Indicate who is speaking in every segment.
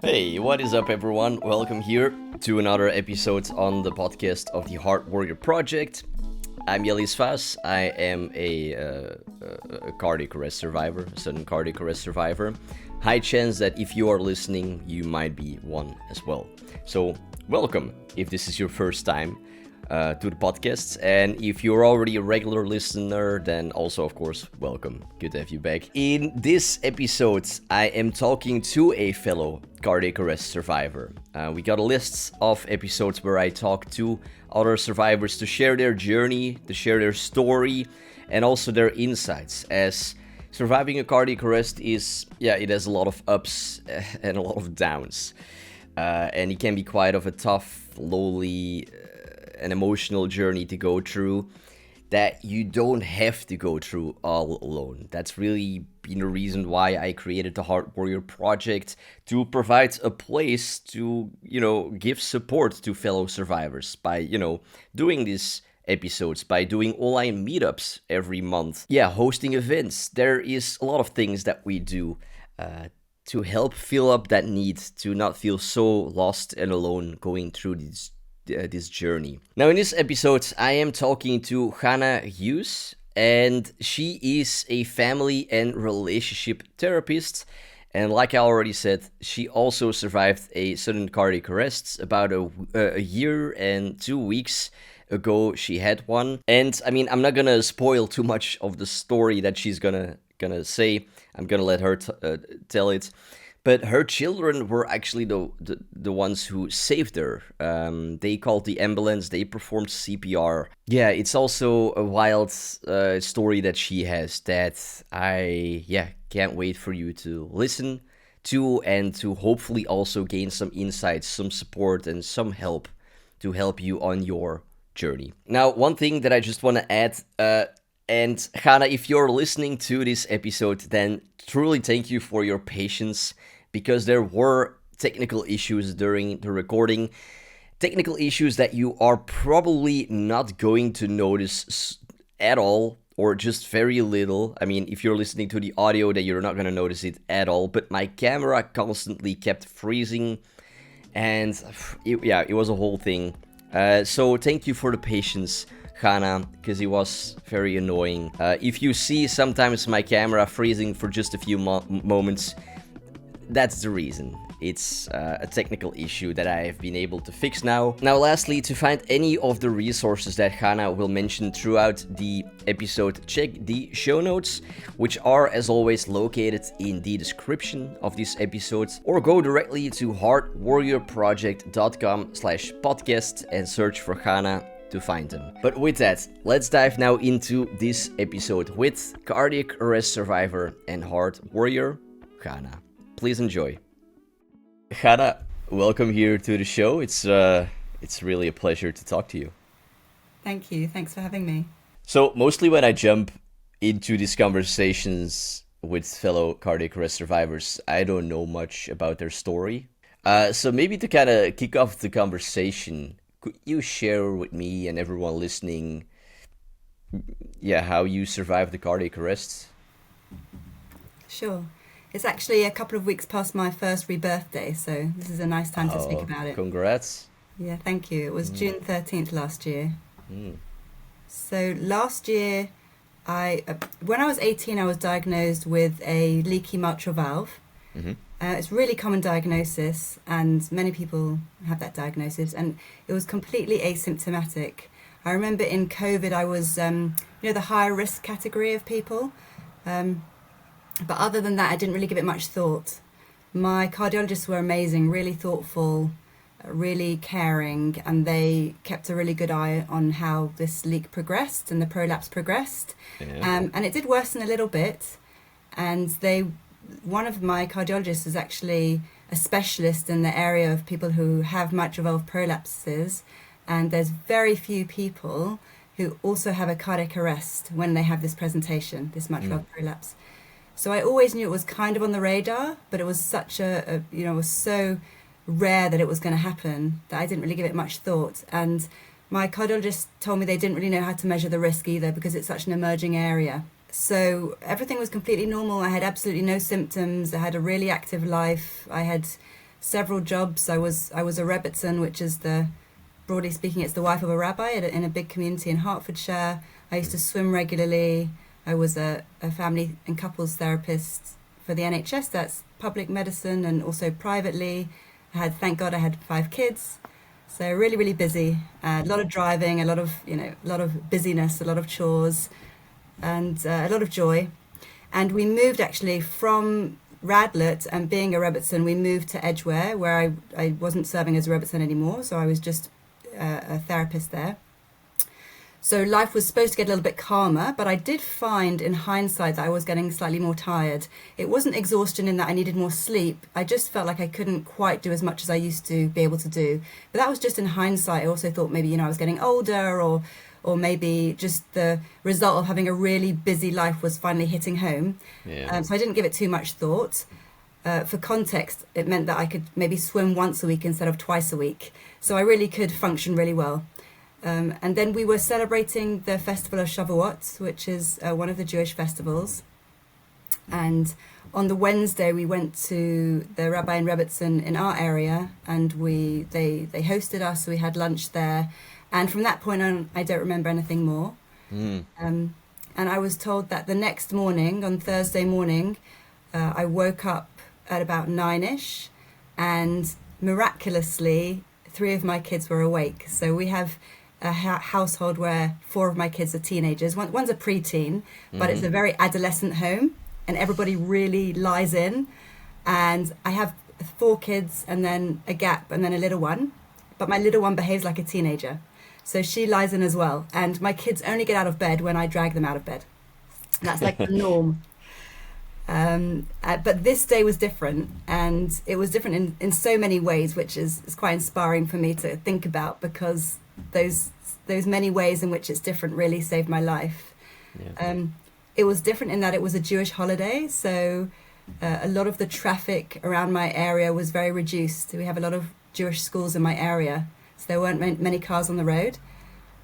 Speaker 1: Hey, what is up, everyone? Welcome here to another episode on the podcast of the Heart Warrior Project. I'm Yelis Fas. I am a cardiac arrest survivor, a sudden cardiac arrest survivor. High chance that if you are listening, you might be one as well. So, welcome if this is your first time to the podcast. And if you're already a regular listener, then also, of course, welcome. Good to have you back. In this episode, I am talking to a fellow cardiac arrest survivor. We got a list of episodes where I talk to other survivors to share their journey, to share their story, and also their insights. As surviving a cardiac arrest it has a lot of ups and a lot of downs. And it can be quite of a tough, lonely, an emotional journey to go through that you don't have to go through all alone. That's really been the reason why I created the Heart Warrior Project, to provide a place to, give support to fellow survivors by, doing these episodes, by doing online meetups every month. Yeah, hosting events. There is a lot of things that we do to help fill up that need to not feel so lost and alone going through this journey. Now, in this episode, I am talking to Chana Hughes, and she is a family and relationship therapist. And like I already said, she also survived a sudden cardiac arrest about a year and 2 weeks ago. She had one, and I mean, I'm not gonna spoil too much of the story that she's gonna say. I'm gonna let her tell it. But her children were actually the ones who saved her. They called the ambulance, they performed CPR. Yeah, it's also a wild story that she has that I can't wait for you to listen to, and to hopefully also gain some insights, some support, and some help to help you on your journey. Now, one thing that I just want to add, and Chana, if you're listening to this episode, then truly thank you for your patience, because there were technical issues during the recording. Technical issues that you are probably not going to notice at all, or just very little. I mean, if you're listening to the audio, then you're not going to notice it at all. But my camera constantly kept freezing, and it was a whole thing. So thank you for the patience, Chana, because it was very annoying. If you see sometimes my camera freezing for just a few moments, that's the reason. It's a technical issue that I have been able to fix now. Now, lastly, to find any of the resources that Chana will mention throughout the episode, check the show notes, which are, as always, located in the description of this episode, or go directly to heartwarriorproject.com/podcast and search for Chana to find them. But with that, let's dive now into this episode with cardiac arrest survivor and heart warrior, Chana. Please enjoy. Chana, welcome here to the show. It's really a pleasure to talk to you.
Speaker 2: Thank you. Thanks for having me.
Speaker 1: So mostly when I jump into these conversations with fellow cardiac arrest survivors, I don't know much about their story. So maybe to kind of kick off the conversation, could you share with me and everyone listening, how you survived the cardiac arrest?
Speaker 2: Sure. It's actually a couple of weeks past my first rebirth day, so this is a nice time to speak about it.
Speaker 1: Congrats.
Speaker 2: Yeah, thank you. It was June 13th last year.
Speaker 1: Mm.
Speaker 2: So last year, when I was 18, I was diagnosed with a leaky mitral valve.
Speaker 1: Mm-hmm.
Speaker 2: It's a really common diagnosis, and many people have that diagnosis, and it was completely asymptomatic. I remember in COVID, I was, the higher risk category of people. But other than that, I didn't really give it much thought. My cardiologists were amazing, really thoughtful, really caring, and they kept a really good eye on how this leak progressed and the prolapse progressed.
Speaker 1: Yeah.
Speaker 2: And it did worsen a little bit. And one of my cardiologists is actually a specialist in the area of people who have mitral valve prolapses. And there's very few people who also have a cardiac arrest when they have this presentation, this mitral valve prolapse. So I always knew it was kind of on the radar, but it was such it was so rare that it was going to happen that I didn't really give it much thought. And my cardiologist told me they didn't really know how to measure the risk either, because it's such an emerging area. So everything was completely normal. I had absolutely no symptoms. I had a really active life. I had several jobs. I was a rebbitzin, which is broadly speaking, it's the wife of a rabbi in a big community in Hertfordshire. I used to swim regularly. I was a family and couples therapist for the NHS, that's public medicine, and also privately. Thank God I had 5 kids. So really, really busy. A lot of driving, a lot of busyness, a lot of chores, and a lot of joy. And we moved actually from Radlett, and being a rebbitzin, we moved to Edgware, where I wasn't serving as a rebbitzin anymore, so I was just a therapist there. So life was supposed to get a little bit calmer, but I did find in hindsight that I was getting slightly more tired. It wasn't exhaustion in that I needed more sleep. I just felt like I couldn't quite do as much as I used to be able to do. But that was just in hindsight. I also thought maybe, I was getting older, or maybe just the result of having a really busy life was finally hitting home.
Speaker 1: Yeah.
Speaker 2: So I didn't give it too much thought. For context, it meant that I could maybe swim once a week instead of twice a week. So I really could function really well. And then we were celebrating the festival of Shavuot, which is one of the Jewish festivals. And on the Wednesday, we went to the Rabbi and Rebbitzin in our area, and they hosted us. So we had lunch there. And from that point on, I don't remember anything more. And I was told that the next morning, on Thursday morning, I woke up at about 9ish, and miraculously, 3 of my kids were awake. So we have a household where 4 of my kids are teenagers. One's a preteen, but it's a very adolescent home, and everybody really lies in. And I have 4 kids, and then a gap, and then a little one. But my little one behaves like a teenager. So she lies in as well. And my kids only get out of bed when I drag them out of bed. That's like the norm. But this day was different, and it was different in so many ways, which is quite inspiring for me to think about, because those many ways in which it's different really saved my life.
Speaker 1: Yeah.
Speaker 2: It was different in that it was a Jewish holiday, so a lot of the traffic around my area was very reduced. We have a lot of Jewish schools in my area, so there weren't many cars on the road.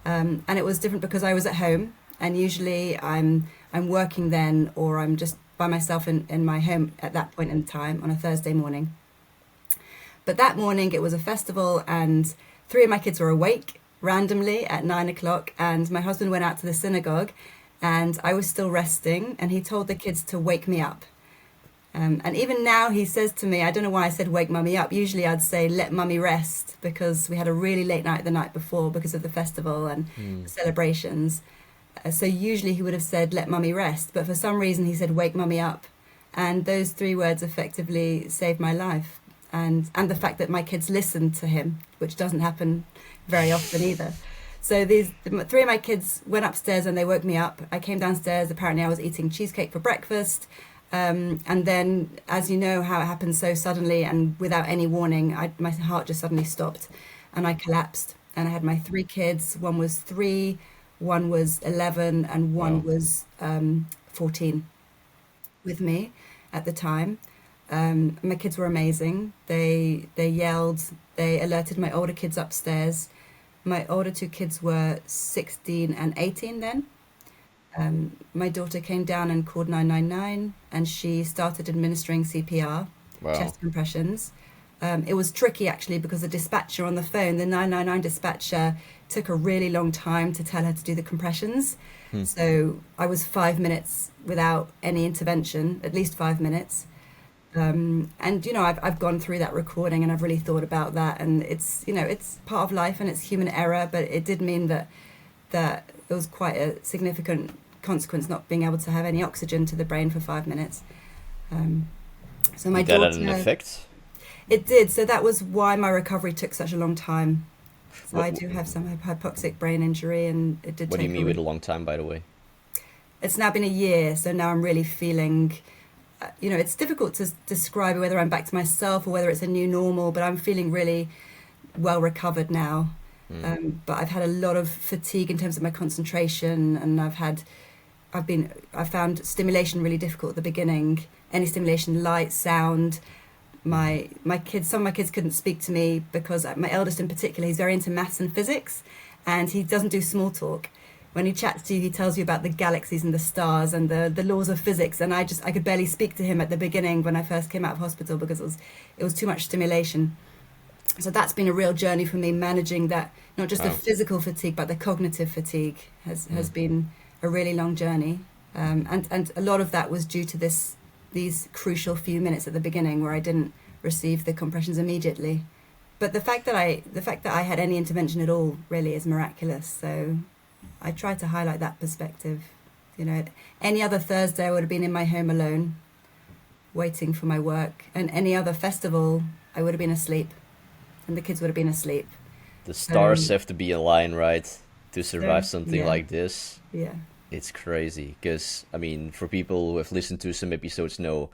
Speaker 2: And it was different because I was at home, and usually I'm working then, or I'm just by myself in my home at that point in time on a Thursday morning. But that morning it was a festival, and 3 of my kids were awake randomly at 9 o'clock, and my husband went out to the synagogue, and I was still resting, and he told the kids to wake me up. And even now he says to me, I don't know why I said wake mummy up. Usually I'd say let mummy rest, because we had a really late night the night before because of the festival and the celebrations. So usually he would have said let mummy rest, but for some reason he said wake mummy up. And those 3 words effectively saved my life. And the fact that my kids listened to him, which doesn't happen very often either. So 3 of my kids went upstairs and they woke me up. I came downstairs. Apparently I was eating cheesecake for breakfast. And then, as you know, how it happened so suddenly and without any warning, my heart just suddenly stopped and I collapsed. And I had my 3 kids. One was 3, one was 11, and one was 14 with me at the time. My kids were amazing. They yelled. They alerted my older kids upstairs. My older 2 kids were 16 and 18 then. My daughter came down and called 999, and she started administering CPR, chest compressions. It was tricky actually, because the dispatcher on the phone, the 999 dispatcher, took a really long time to tell her to do the compressions. So I was 5 minutes without any intervention, at least 5 minutes. And I've gone through that recording and I've really thought about that, and it's part of life and it's human error, but it did mean that it was quite a significant consequence not being able to have any oxygen to the brain for 5 minutes. So my daughter,
Speaker 1: that had an effect?
Speaker 2: It did. So that was why my recovery took such a long time. So I do have some hypoxic brain injury, and it did.
Speaker 1: What do you mean with a long time, by the way?
Speaker 2: It's now been a year, so now I'm really feeling. It's difficult to describe whether I'm back to myself or whether it's a new normal, but I'm feeling really well recovered now. But I've had a lot of fatigue in terms of my concentration, and I found stimulation really difficult at the beginning. Any stimulation, light, sound. Some of my kids couldn't speak to me because my eldest in particular, he's very into maths and physics, and he doesn't do small talk. when he chats to you, he tells you about the galaxies and the stars and the laws of physics. And I could barely speak to him at the beginning when I first came out of hospital because it was too much stimulation. So that's been a real journey for me, managing that, not just the
Speaker 1: Wow.
Speaker 2: physical fatigue, but the cognitive fatigue has been a really long journey. And a lot of that was due to these crucial few minutes at the beginning where I didn't receive the compressions immediately. But the fact that I had any intervention at all really is miraculous. So I try to highlight that perspective. You know, any other Thursday I would have been in my home alone, waiting for my work, and any other festival I would have been asleep, and the kids would have been asleep.
Speaker 1: The stars
Speaker 2: So,
Speaker 1: have to be aligned, right, to survive something
Speaker 2: yeah,
Speaker 1: like this.
Speaker 2: yeah,
Speaker 1: It's crazy because, I mean, for people who have listened to some episodes know,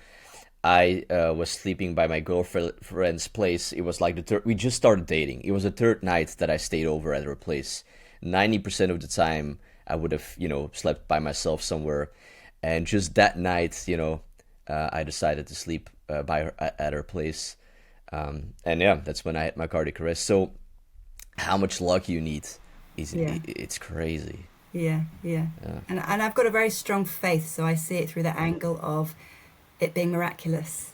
Speaker 1: I was sleeping by my girlfriend's place. It was like we just started dating. It was the third night that I stayed over at her place. 90% of the time, I would have, slept by myself somewhere. And just that night, I decided to sleep by her at her place. And yeah, that's when I had my cardiac arrest. So, how much luck you need
Speaker 2: yeah,
Speaker 1: it's crazy.
Speaker 2: yeah, yeah.
Speaker 1: Yeah.
Speaker 2: And I've got a very strong faith, so I see it through the angle of it being miraculous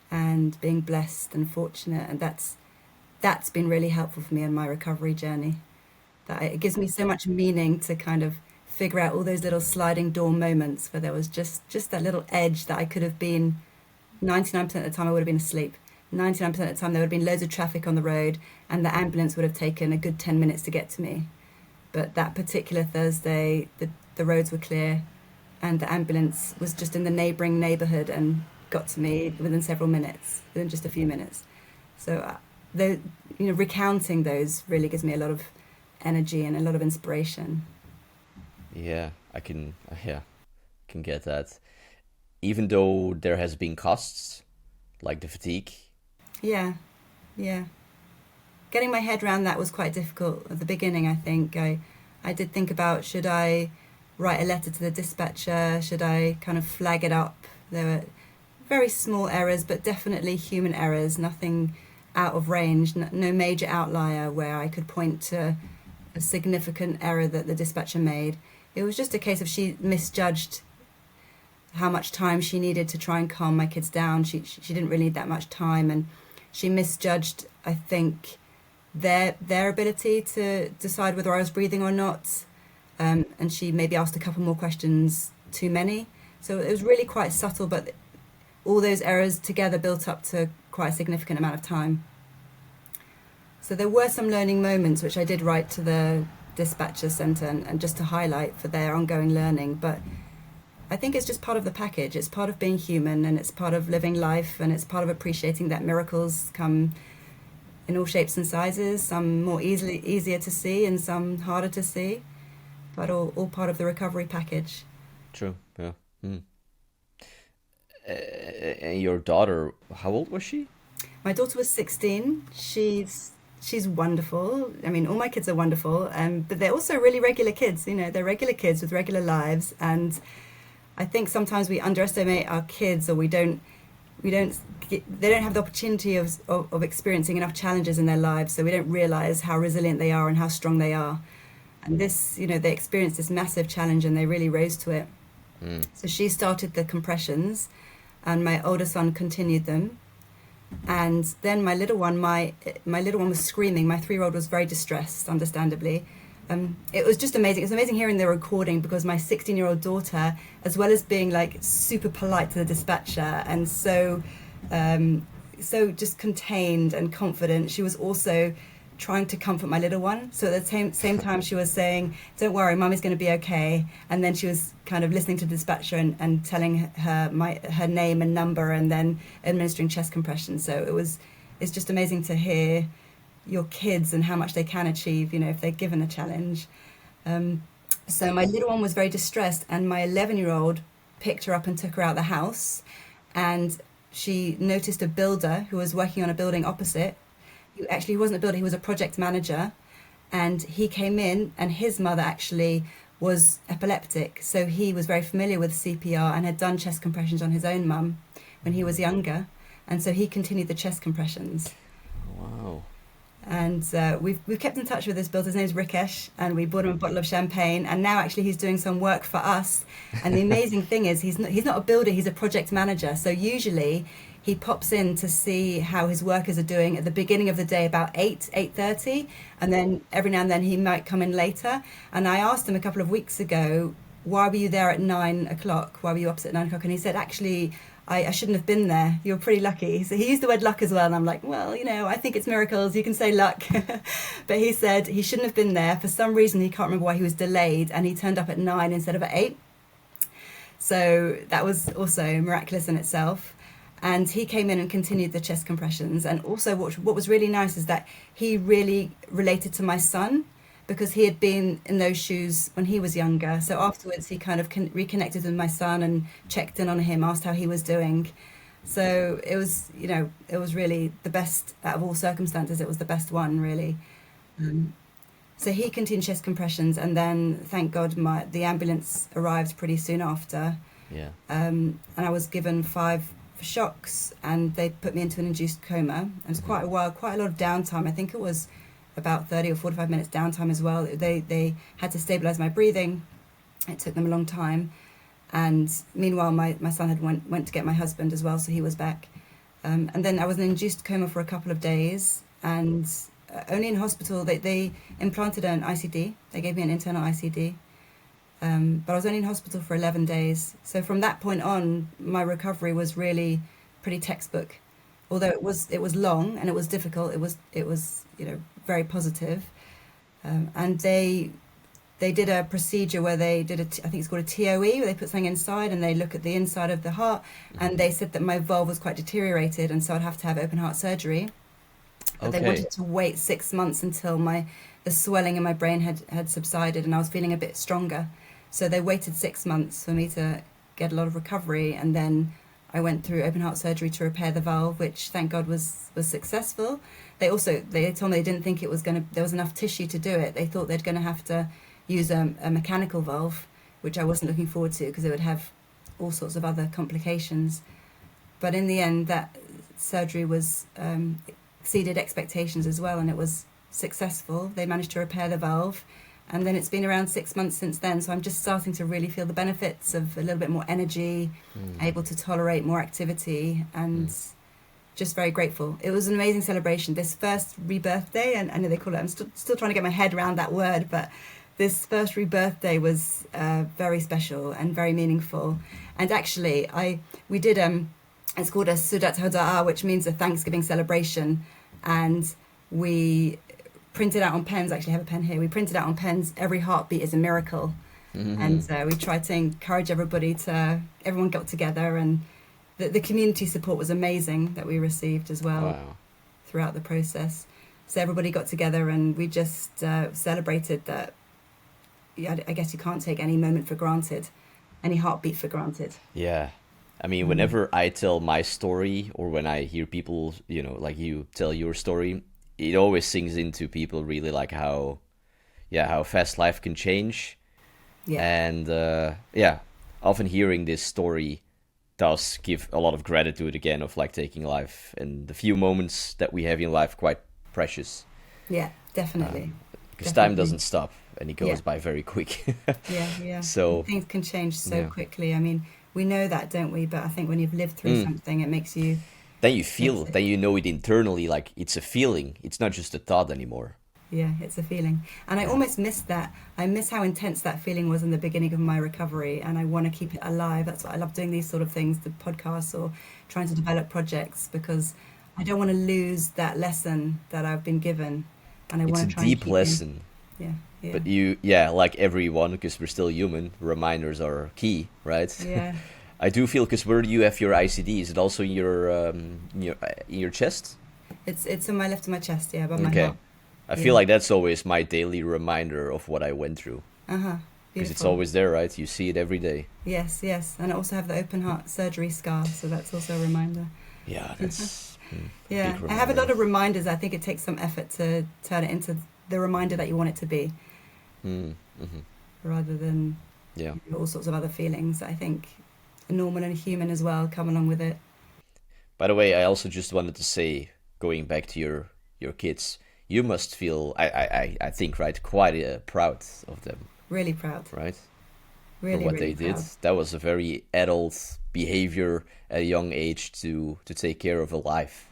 Speaker 2: and being blessed and fortunate, and that's been really helpful for me in my recovery journey. That it gives me so much meaning to kind of figure out all those little sliding door moments where there was just that little edge that I could have been 99% of the time I would have been asleep. 99% of the time there would have been loads of traffic on the road and the ambulance would have taken a good 10 minutes to get to me. But that particular Thursday, the roads were clear and the ambulance was just in the neighbouring neighbourhood and got to me within several minutes, within just a few minutes. So, the, recounting those really gives me a lot of energy and a lot of inspiration.
Speaker 1: Yeah, yeah, can get that. Even though there has been costs, like the fatigue.
Speaker 2: Yeah, yeah. Getting my head around that was quite difficult at the beginning, I think. I did think about, should I write a letter to the dispatcher? Should I kind of flag it up? There were very small errors, but definitely human errors, nothing out of range, no major outlier where I could point to a significant error that the dispatcher made. It was just a case of she misjudged how much time she needed to try and calm my kids down. She didn't really need that much time, and she misjudged, I think, their ability to decide whether I was breathing or not. And she maybe asked a couple more questions too many. So it was really quite subtle, but all those errors together built up to quite a significant amount of time. So there were some learning moments which I did write to the dispatcher centre and just to highlight for their ongoing learning. But I think it's just part of the package. It's part of being human and it's part of living life and it's part of appreciating that miracles come in all shapes and sizes, some easier to see and some harder to see, but all part of the recovery package.
Speaker 1: True. Yeah. Mm. And your daughter, how old was she?
Speaker 2: My daughter was 16. She's wonderful. I mean, all my kids are wonderful, but they're also really regular kids. They're regular kids with regular lives, and I think sometimes we underestimate our kids, or they don't have the opportunity of experiencing enough challenges in their lives, so we don't realize how resilient they are and how strong they are. And they experienced this massive challenge and they really rose to it.
Speaker 1: Mm.
Speaker 2: So she started the compressions, and my older son continued them. And then my little one was screaming. My 3-year-old was very distressed, understandably. It was just amazing. It was amazing hearing the recording because my 16-year-old daughter, as well as being like super polite to the dispatcher and so just contained and confident, she was also trying to comfort my little one. So at the same time she was saying, "Don't worry, Mummy's going to be okay." And then she was kind of listening to the dispatcher and telling her name and number and then administering chest compression. So it's just amazing to hear your kids and how much they can achieve, if they're given a challenge. So my little one was very distressed, and my 11-year-old picked her up and took her out the house, and she noticed a builder who was working on a building opposite. He wasn't a builder, he was a project manager, and he came in, and his mother actually was epileptic, so he was very familiar with CPR and had done chest compressions on his own mum when he was younger, and so he continued the chest compressions.
Speaker 1: Wow.
Speaker 2: And we've kept in touch with this builder. His name's Rikesh, and we bought him a bottle of champagne. And now actually he's doing some work for us. And the amazing thing is he's not a builder; he's a project manager. So usually he pops in to see how his workers are doing at the beginning of the day, about 8:30, and then every now and then he might come in later. And I asked him a couple of weeks ago, why were you there at 9 o'clock? Why were you opposite 9 o'clock? And he said, actually, I shouldn't have been there. You were pretty lucky. So he used the word luck as well. And I'm like, well, I think it's miracles. You can say luck. But he said he shouldn't have been there. For some reason, he can't remember why he was delayed. And he turned up at 9 instead of at 8. So that was also miraculous in itself. And he came in and continued the chest compressions. And also what was really nice is that he really related to my son, because he had been in those shoes when he was younger. So afterwards, he kind of reconnected with my son and checked in on him, asked how he was doing. So it was, it was really the best out of all circumstances. It was the best one, really. Um, so he continued chest compressions, and then thank God the ambulance arrived pretty soon after.
Speaker 1: Yeah.
Speaker 2: And I was given 5 shocks, and they put me into an induced coma. And it was quite a while, quite a lot of downtime. I think it was about 30 or 45 minutes downtime as well. They had to stabilize my breathing. It took them a long time. And meanwhile, my son had went to get my husband as well, so he was back. And then I was in an induced coma for a couple of days, and only in hospital, they implanted an ICD. They gave me an internal ICD. But I was only in hospital for 11 days. So from that point on, my recovery was really pretty textbook. Although it was long and it was difficult, it was very positive. And they did a procedure where they did I think it's called a TOE, where they put something inside and they look at the inside of the heart. And they said that my valve was quite deteriorated, and so I'd have to have open heart surgery. But they
Speaker 1: Okay.
Speaker 2: wanted to wait 6 months until the swelling in my brain had subsided and I was feeling a bit stronger. So they waited 6 months for me to get a lot of recovery, and then I went through open heart surgery to repair the valve, which thank God was successful. They told me they didn't think there was enough tissue to do it. They thought they're going to have to use a mechanical valve, which I wasn't looking forward to because it would have all sorts of other complications. But in the end, that surgery was exceeded expectations as well, and it was successful. They managed to repair the valve, and then it's been around 6 months since then. So I'm just starting to really feel the benefits of a little bit more energy, able to tolerate more activity, and just very grateful. It was an amazing celebration. This first rebirth day, and I know they call it, I'm still trying to get my head around that word, but this first rebirth day was very special and very meaningful. And actually, we did it's called a Sudat Hoda'a, which means a Thanksgiving celebration, and we printed out on pens. Actually, I have a pen here. We printed out on pens, every heartbeat is a miracle. And we tried to encourage everyone got together, and the community support was amazing that we received as well.
Speaker 1: Wow.
Speaker 2: Throughout the process. So everybody got together and we just celebrated that. I guess you can't take any moment for granted, any heartbeat for granted.
Speaker 1: Yeah. I mean, whenever I tell my story, or when I hear people, like you tell your story, it always sinks into people really, like how fast life can change.
Speaker 2: Yeah.
Speaker 1: And often hearing this story does give a lot of gratitude again of like taking life, and the few moments that we have in life quite precious,
Speaker 2: Yeah, definitely.
Speaker 1: because time
Speaker 2: Definitely.
Speaker 1: doesn't stop and it goes
Speaker 2: Yeah.
Speaker 1: by very quick.
Speaker 2: Yeah.
Speaker 1: So
Speaker 2: Things can change so
Speaker 1: yeah.
Speaker 2: quickly. I mean, we know that, don't we? But I think when you've lived through something, it makes you
Speaker 1: Then you
Speaker 2: makes
Speaker 1: feel,
Speaker 2: it.
Speaker 1: then you know it internally, like it's a feeling. It's not just a thought anymore.
Speaker 2: Yeah, it's a feeling. And I almost miss that. I miss how intense that feeling was in the beginning of my recovery, and I want to keep it alive. That's why I love doing these sort of things, the podcasts or trying to develop projects, because I don't want to lose that lesson that I've been given, and I
Speaker 1: It's a
Speaker 2: want to try and
Speaker 1: deep
Speaker 2: keep me.
Speaker 1: lesson.
Speaker 2: Yeah, yeah,
Speaker 1: But like everyone, because we're still human, reminders are key, right?
Speaker 2: yeah.
Speaker 1: I do feel, because where do you have your ICD? Is it also in your chest?
Speaker 2: It's on my left of my chest, yeah, above my
Speaker 1: Okay.
Speaker 2: heart.
Speaker 1: I
Speaker 2: Yeah.
Speaker 1: feel like that's always my daily reminder of what I went through,
Speaker 2: Uh-huh.
Speaker 1: because it's
Speaker 2: Beautiful.
Speaker 1: always there, right? You see it every day.
Speaker 2: Yes. And I also have the open heart surgery scar, so that's also a reminder.
Speaker 1: Yeah, that's a
Speaker 2: Yeah,
Speaker 1: big
Speaker 2: I have a lot
Speaker 1: reminder.
Speaker 2: of reminders. I think it takes some effort to turn it into the reminder that you want it to be, rather than
Speaker 1: Yeah.
Speaker 2: all sorts of other feelings that I think are normal and human as well come along with it.
Speaker 1: By the way, I also just wanted to say, going back to your kids, you must feel, I think, right, quite proud of them,
Speaker 2: Really proud.
Speaker 1: right? For
Speaker 2: Really,
Speaker 1: what
Speaker 2: really
Speaker 1: they did.
Speaker 2: proud.
Speaker 1: That was a very adult behavior at a young age to take care of a life.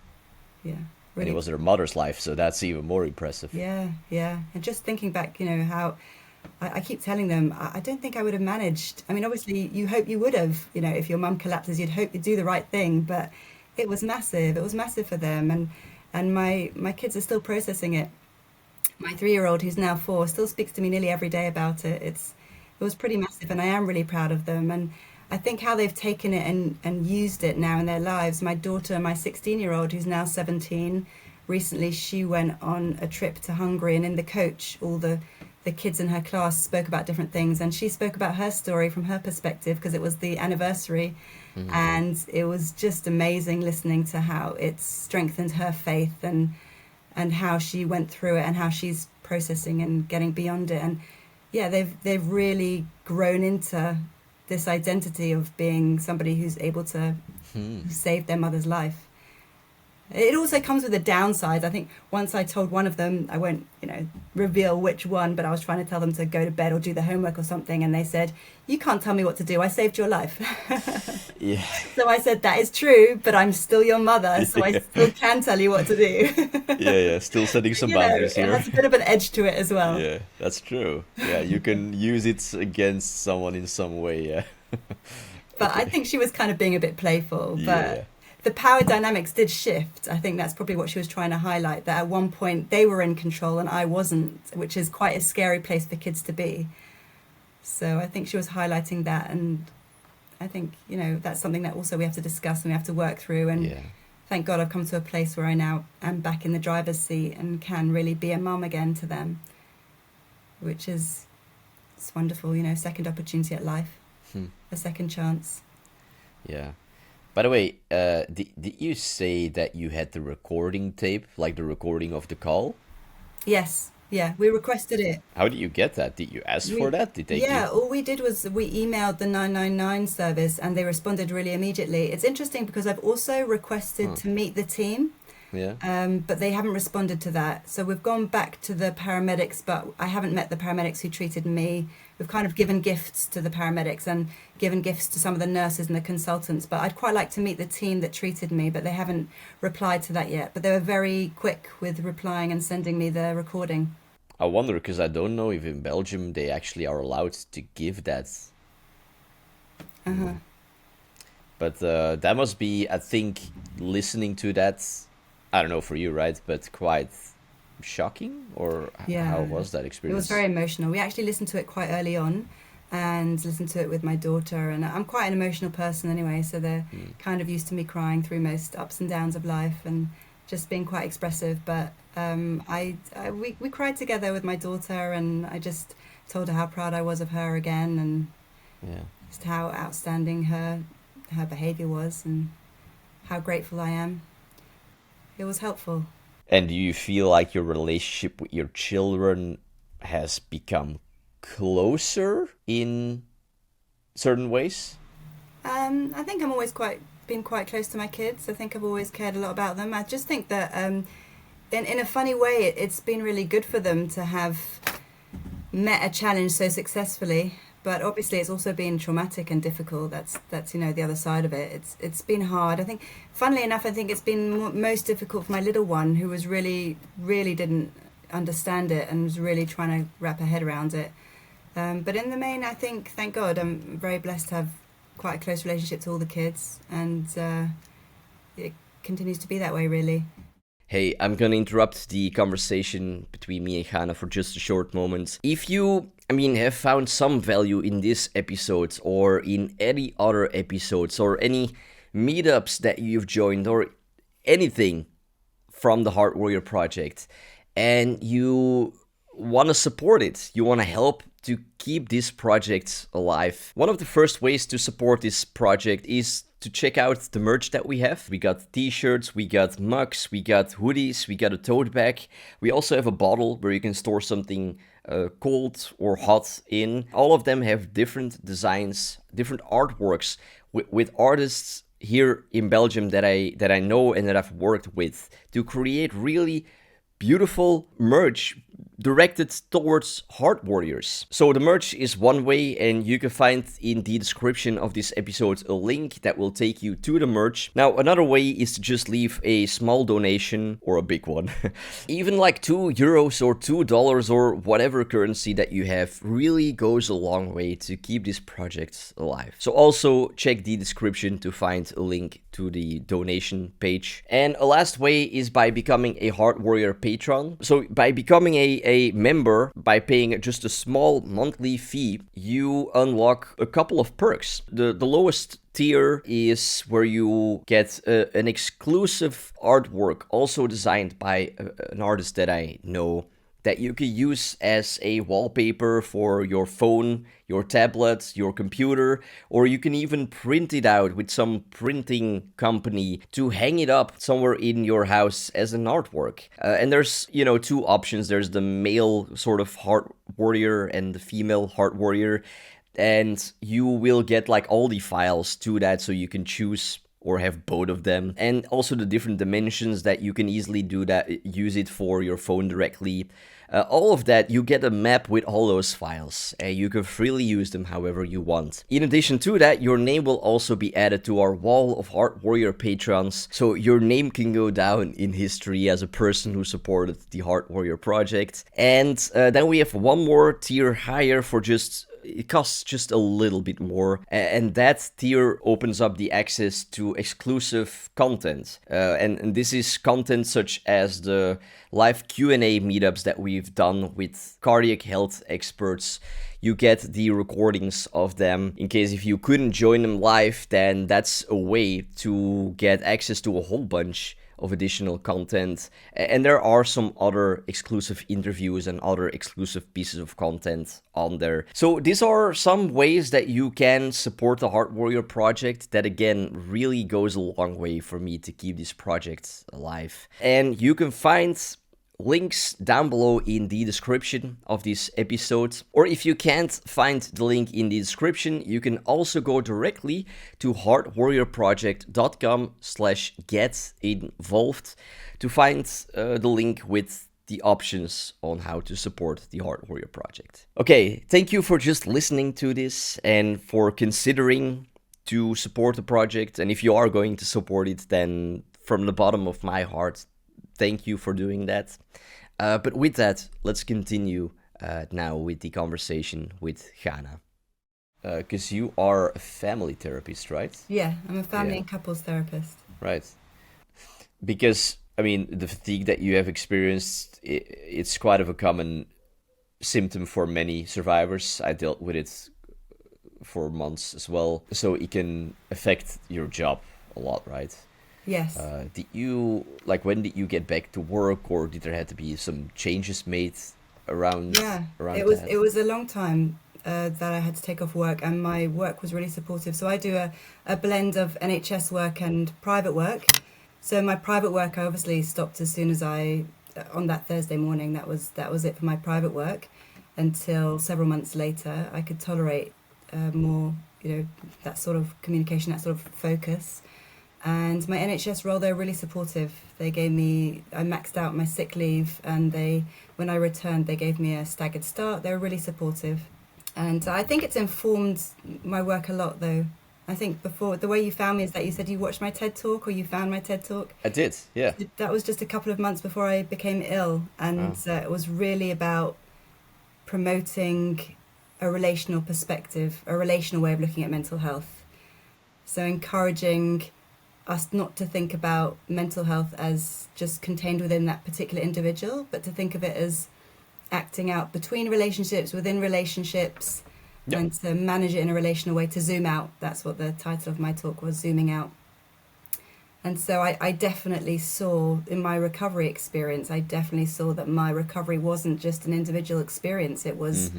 Speaker 2: Yeah.
Speaker 1: And it
Speaker 2: Really.
Speaker 1: was their mother's life, so that's even more impressive.
Speaker 2: Yeah, yeah. And just thinking back, how I keep telling them, I don't think I would have managed. I mean, obviously, you hope you would have, if your mum collapses, you'd hope you'd do the right thing, but it was massive. It was massive for them. And my kids are still processing it. My 3-year-old, who's now 4, still speaks to me nearly every day about it. It was pretty massive, and I am really proud of them. And I think how they've taken it and used it now in their lives. My daughter, my 16-year-old, who's now 17, recently she went on a trip to Hungary, and in the coach, all the kids in her class spoke about different things, and she spoke about her story from her perspective because it was the anniversary, and it was just amazing listening to how it strengthened her faith and how she went through it and how she's processing and getting beyond it. And yeah, they've really grown into this identity of being somebody who's able to save their mother's life. It also comes with a downside. I think once I told one of them, I won't, reveal which one, but I was trying to tell them to go to bed or do the homework or something, and they said, "You can't tell me what to do. I saved your life."
Speaker 1: Yeah.
Speaker 2: So I said, "That is true, but I'm still your mother, so I
Speaker 1: Yeah.
Speaker 2: still can tell you what to do."
Speaker 1: Yeah. Still setting some boundaries
Speaker 2: It
Speaker 1: here.
Speaker 2: has a bit of an edge to it as well.
Speaker 1: Yeah, that's true. Yeah, you can use it against someone in some way. Yeah.
Speaker 2: But I
Speaker 1: Okay.
Speaker 2: think she was kind of being a bit playful.
Speaker 1: Yeah.
Speaker 2: But the power dynamics did shift. I think that's probably what she was trying to highlight, that at one point they were in control and I wasn't, which is quite a scary place for kids to be. So I think she was highlighting that. And I think, that's something that also we have to discuss and we have to work through. And
Speaker 1: Yeah.
Speaker 2: thank God I've come to a place where I now am back in the driver's seat and can really be a mum again to them, which is, it's wonderful, second opportunity at life,
Speaker 1: Hmm.
Speaker 2: a second chance.
Speaker 1: Yeah. By the way, did you say that you had the recording tape, like the recording of the call?
Speaker 2: Yes, yeah, we requested it.
Speaker 1: How did you get that? Did you ask for that? Did they
Speaker 2: Yeah,
Speaker 1: give?
Speaker 2: all we did was we emailed the 999 service and they responded really immediately. It's interesting because I've also requested to meet the team,
Speaker 1: Yeah.
Speaker 2: but they haven't responded to that. So we've gone back to the paramedics, but I haven't met the paramedics who treated me. We've kind of given gifts to the paramedics and given gifts to some of the nurses and the consultants, but I'd quite like to meet the team that treated me, but they haven't replied to that yet. But they were very quick with replying and sending me the recording.
Speaker 1: I wonder because I don't know if in Belgium they actually are allowed to give that. But that must be, I think, listening to that. I don't know for you, right? But quite shocking, or
Speaker 2: Yeah.
Speaker 1: how was that
Speaker 2: It
Speaker 1: experience?
Speaker 2: was very emotional. We actually listened to it quite early on and listened to it with my daughter. And I'm quite an emotional person anyway, so they're kind of used to me crying through most ups and downs of life and just being quite expressive. But we cried together with my daughter, and I just told her how proud I was of her again and
Speaker 1: Yeah.
Speaker 2: just how outstanding her behavior was and how grateful I am. It was helpful.
Speaker 1: And do you feel like your relationship with your children has become closer in certain ways?
Speaker 2: I think I'm always been quite close to my kids. I think I've always cared a lot about them. I just think that in a funny way, it's been really good for them to have met a challenge so successfully. But obviously, it's also been traumatic and difficult. That's the other side of it. It's been hard. I think, funnily enough, I think it's been most difficult for my little one, who was really didn't understand it and was really trying to wrap her head around it. But in the main, I think, thank God, I'm very blessed to have quite a close relationship to all the kids, and it continues to be that way, really.
Speaker 1: Hey, I'm gonna interrupt the conversation between me and Hannah for just a short moment. If you, have found some value in this episode or in any other episodes or any meetups that you've joined or anything from the Heart Warrior Project, and you want to support it, you want to help to keep this project alive, one of the first ways to support this project is to check out the merch that we have. We got t-shirts, we got mugs, we got hoodies, we got a tote bag. We also have a bottle where you can store something cold or hot in. All of them have different designs, different artworks with artists here in Belgium that I know and that I've worked with to create really beautiful merch directed towards heart warriors. So the merch is one way, and you can find in the description of this episode a link that will take you to the merch. Now, another way is to just leave a small donation, or a big one. Even like €2 or $2 or whatever currency that you have really goes a long way to keep this project alive. So also check the description to find a link to the donation page. And a last way is by becoming a Heart Warrior patron. So by becoming a member, by paying just a small monthly fee, you unlock a couple of perks. The lowest tier is where you get an exclusive artwork, also designed by an artist that I know, that you can use as a wallpaper for your phone, your tablet, your computer, or you can even print it out with some printing company to hang it up somewhere in your house as an artwork. And there's, two options. There's the male sort of heart warrior and the female heart warrior, and you will get like all the files to that, so you can choose or have both of them, and also the different dimensions that you can easily do that, use it for your phone directly. All of that, you get a map with all those files, and you can freely use them however you want. In addition to that, your name will also be added to our wall of Heart Warrior patrons, so your name can go down in history as a person who supported the Heart Warrior project. And then we have one more tier higher for it costs just a little bit more, and that tier opens up the access to exclusive content. And this is content such as the live Q&A meetups that we've done with cardiac health experts. You get the recordings of them. In case if you couldn't join them live, then that's a way to get access to a whole bunch of additional content. And there are some other exclusive interviews and other exclusive pieces of content on there. So these are some ways that you can support the Heart Warrior project that, again, really goes a long way for me to keep this project alive. And you can find links down below in the description of this episode. Or if you can't find the link in the description, you can also go directly to heartwarriorproject.com/get-involved to find the link with the options on how to support the Heart Warrior project. Okay, thank you for just listening to this and for considering to support the project. And if you are going to support it, then from the bottom of my heart, thank you for doing that. But with that, let's continue now with the conversation with Chana. Because you are a family therapist, right?
Speaker 2: Yeah, I'm a family and couples therapist.
Speaker 1: Right. Because, I mean, the fatigue that you have experienced, it's quite of a common symptom for many survivors. I dealt with it for months as well. So it can affect your job a lot, right?
Speaker 2: Yes.
Speaker 1: When did you get back to work, or did there have to be some changes made around?
Speaker 2: Yeah,
Speaker 1: around
Speaker 2: it was a long time that I had to take off work, and my work was really supportive. So I do a blend of NHS work and private work. So my private work, I obviously stopped as soon as on that Thursday morning. That was it for my private work, until several months later I could tolerate more, that sort of communication, that sort of focus. And my NHS role, they're really supportive. I maxed out my sick leave, and when I returned, they gave me a staggered start. They were really supportive. And I think it's informed my work a lot, though. I think before, the way you found me is that you said you watched my TED Talk, or you found my TED Talk.
Speaker 1: I did, yeah.
Speaker 2: That was just a couple of months before I became ill. And it was really about promoting a relational perspective, a relational way of looking at mental health. So encouraging us not to think about mental health as just contained within that particular individual, but to think of it as acting out between relationships, within relationships, and to manage it in a relational way, to zoom out. That's what the title of my talk was, Zooming Out. And so I definitely saw, in my recovery experience, that my recovery wasn't just an individual experience. It was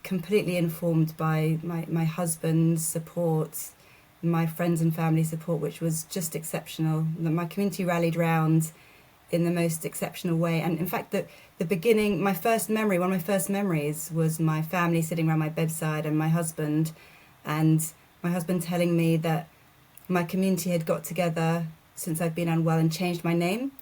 Speaker 2: completely informed by my husband's support, my friends and family support, which was just exceptional. My community rallied round in the most exceptional way. And in fact, the beginning, one of my first memories was my family sitting around my bedside, and my husband telling me that my community had got together since I'd been unwell and changed my name.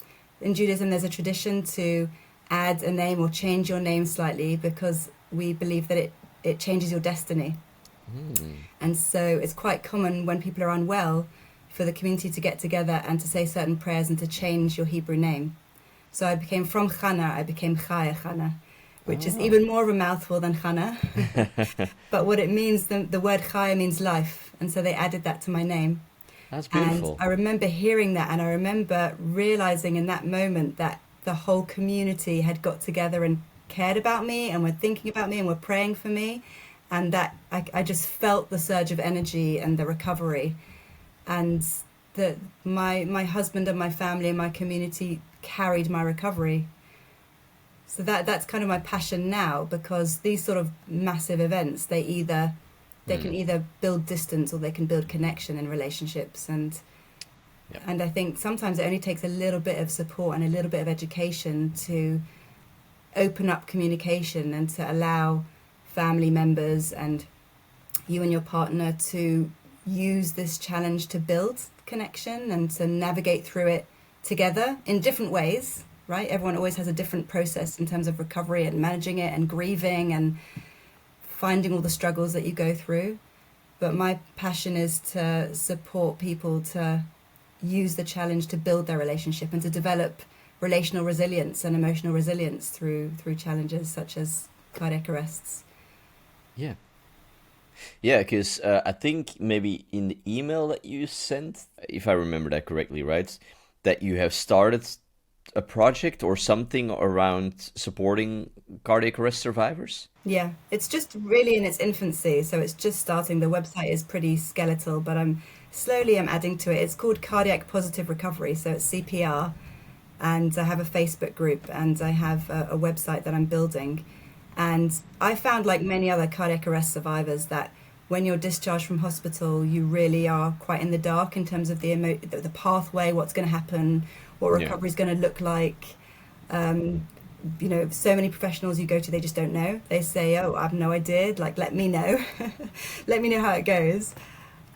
Speaker 2: in Judaism, there's a tradition to add a name or change your name slightly because we believe that it changes your destiny. And so it's quite common when people are unwell for the community to get together and to say certain prayers and to change your Hebrew name. So I became from Chana, I became Chaya Chana, which is even more of a mouthful than Chana. But what it means, the word Chaya means life. And so they added that to my name.
Speaker 1: That's
Speaker 2: And
Speaker 1: beautiful.
Speaker 2: I remember hearing that, and I remember realizing in that moment that the whole community had got together and cared about me and were thinking about me and were praying for me. And that I just felt the surge of energy and the recovery. And my husband and my family and my community carried my recovery. So that's kind of my passion now, because these sort of massive events, they can either build distance or they can build connection in relationships. And I think sometimes it only takes a little bit of support and a little bit of education to open up communication and to allow family members and you and your partner to use this challenge to build connection and to navigate through it together in different ways, right? Everyone always has a different process in terms of recovery and managing it and grieving and finding all the struggles that you go through. But my passion is to support people to use the challenge to build their relationship and to develop relational resilience and emotional resilience through challenges such as cardiac arrests.
Speaker 1: Yeah. Yeah, because I think maybe in the email that you sent, if I remember that correctly, right, that you have started a project or something around supporting cardiac arrest survivors?
Speaker 2: Yeah, it's just really in its infancy, so it's just starting. The website is pretty skeletal, but I'm adding to it. It's called Cardiac Positive Recovery, so it's CPR, and I have a Facebook group and I have a website that I'm building. And I found, like many other cardiac arrest survivors, that when you're discharged from hospital, you really are quite in the dark in terms of the pathway, what's going to happen, what recovery is going to look like. So many professionals you go to, they just don't know. They say, oh, I have no idea, like, let me know. Let me know how it goes.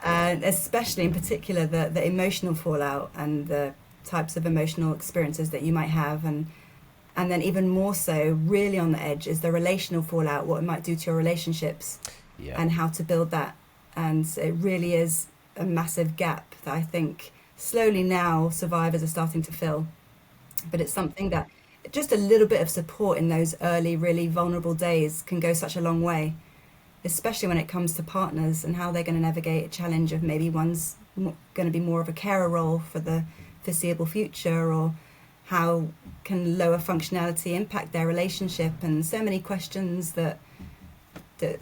Speaker 2: And especially in particular, the emotional fallout and the types of emotional experiences that you might have. And then even more so, really on the edge, is the relational fallout, what it might do to your relationships and how to build that. And it really is a massive gap that I think slowly now survivors are starting to fill. But it's something that just a little bit of support in those early, really vulnerable days can go such a long way, especially when it comes to partners and how they're going to navigate a challenge of maybe one's going to be more of a carer role for the foreseeable future, or how can lower functionality impact their relationship, and so many questions that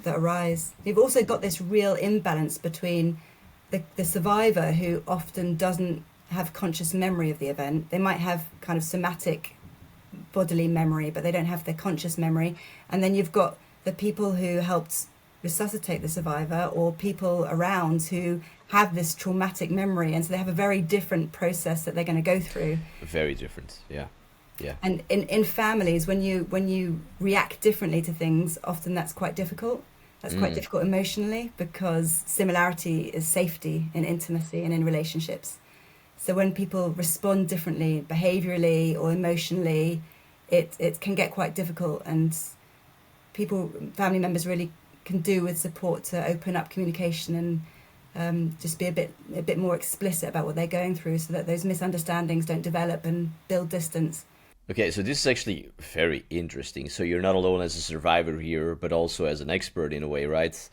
Speaker 2: arise. You've also got this real imbalance between the survivor, who often doesn't have conscious memory of the event. They might have kind of somatic bodily memory, but they don't have their conscious memory. And then you've got the people who helped resuscitate the survivor, or people around who have this traumatic memory, and so they have a very different process that they're going to go through.
Speaker 1: Very different, yeah.
Speaker 2: And in families, when you react differently to things, often that's quite difficult. That's quite difficult emotionally, because similarity is safety in intimacy and in relationships. So when people respond differently behaviorally or emotionally, it can get quite difficult, and family members really can do with support to open up communication and just be a bit more explicit about what they're going through, so that those misunderstandings don't develop and build distance.
Speaker 1: Okay, so this is actually very interesting. So you're not alone as a survivor here, but also as an expert in a way, right?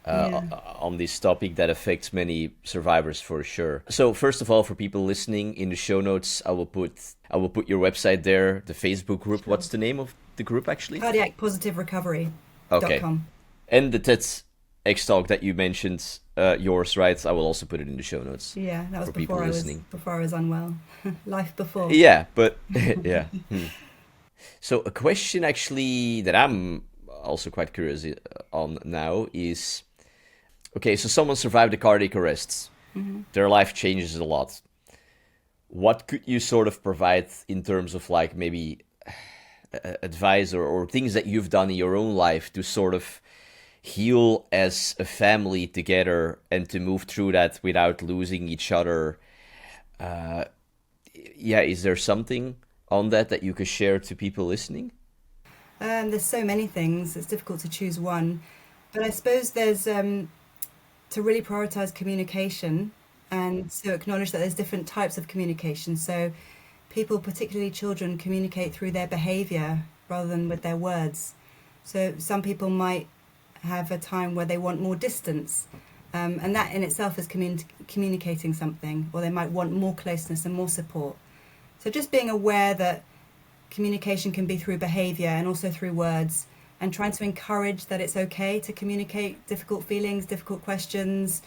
Speaker 1: On this topic that affects many survivors for sure. So first of all, for people listening, in the show notes, I will put your website there, the Facebook group. Sure. What's the name of the group actually?
Speaker 2: Cardiac Positive Recovery.
Speaker 1: Okay. And the TEDx talk that you mentioned, yours, right? I will also put it in the show notes.
Speaker 2: Yeah, that was before I was unwell. Life before.
Speaker 1: Yeah, but yeah. So a question actually that I'm also quite curious on now is, okay, so someone survived a cardiac arrest. Mm-hmm. Their life changes a lot. What could you sort of provide in terms of like maybe advice or things that you've done in your own life to sort of heal as a family together and to move through that without losing each other? Is there something on that you could share to people listening?
Speaker 2: There's so many things. It's difficult to choose one, but I suppose there's to really prioritize communication and to acknowledge that there's different types of communication. So people, particularly children, communicate through their behavior rather than with their words. So some people might have a time where they want more distance, and that in itself is communicating something, or they might want more closeness and more support. So just being aware that communication can be through behavior and also through words, and trying to encourage that it's okay to communicate difficult feelings, difficult questions,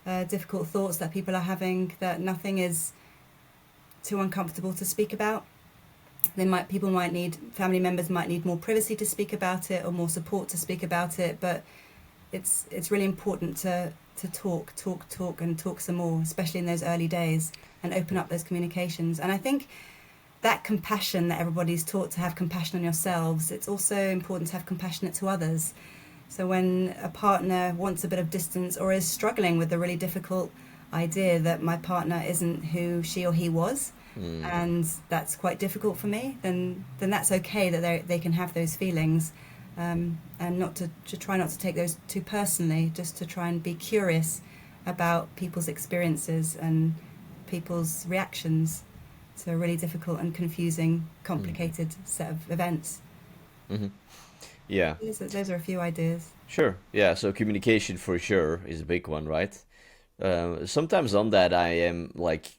Speaker 2: difficult thoughts that people are having, that nothing is too uncomfortable to speak about. Family members might need more privacy to speak about it or more support to speak about it, but it's really important to talk and talk some more, especially in those early days, and open up those communications. And I think that compassion that everybody's taught to have compassion on yourselves, it's also important to have compassionate to others. So when a partner wants a bit of distance or is struggling with the really difficult idea that my partner isn't who she or he was, and that's quite difficult for me, then that's okay that they can have those feelings, and not to try not to take those too personally, just to try and be curious about people's experiences and people's reactions to a really difficult and confusing, complicated set of events.
Speaker 1: Hmm. Yeah,
Speaker 2: Those are a few ideas.
Speaker 1: sure. Yeah, so communication for sure is a big one, right? Sometimes on that I am like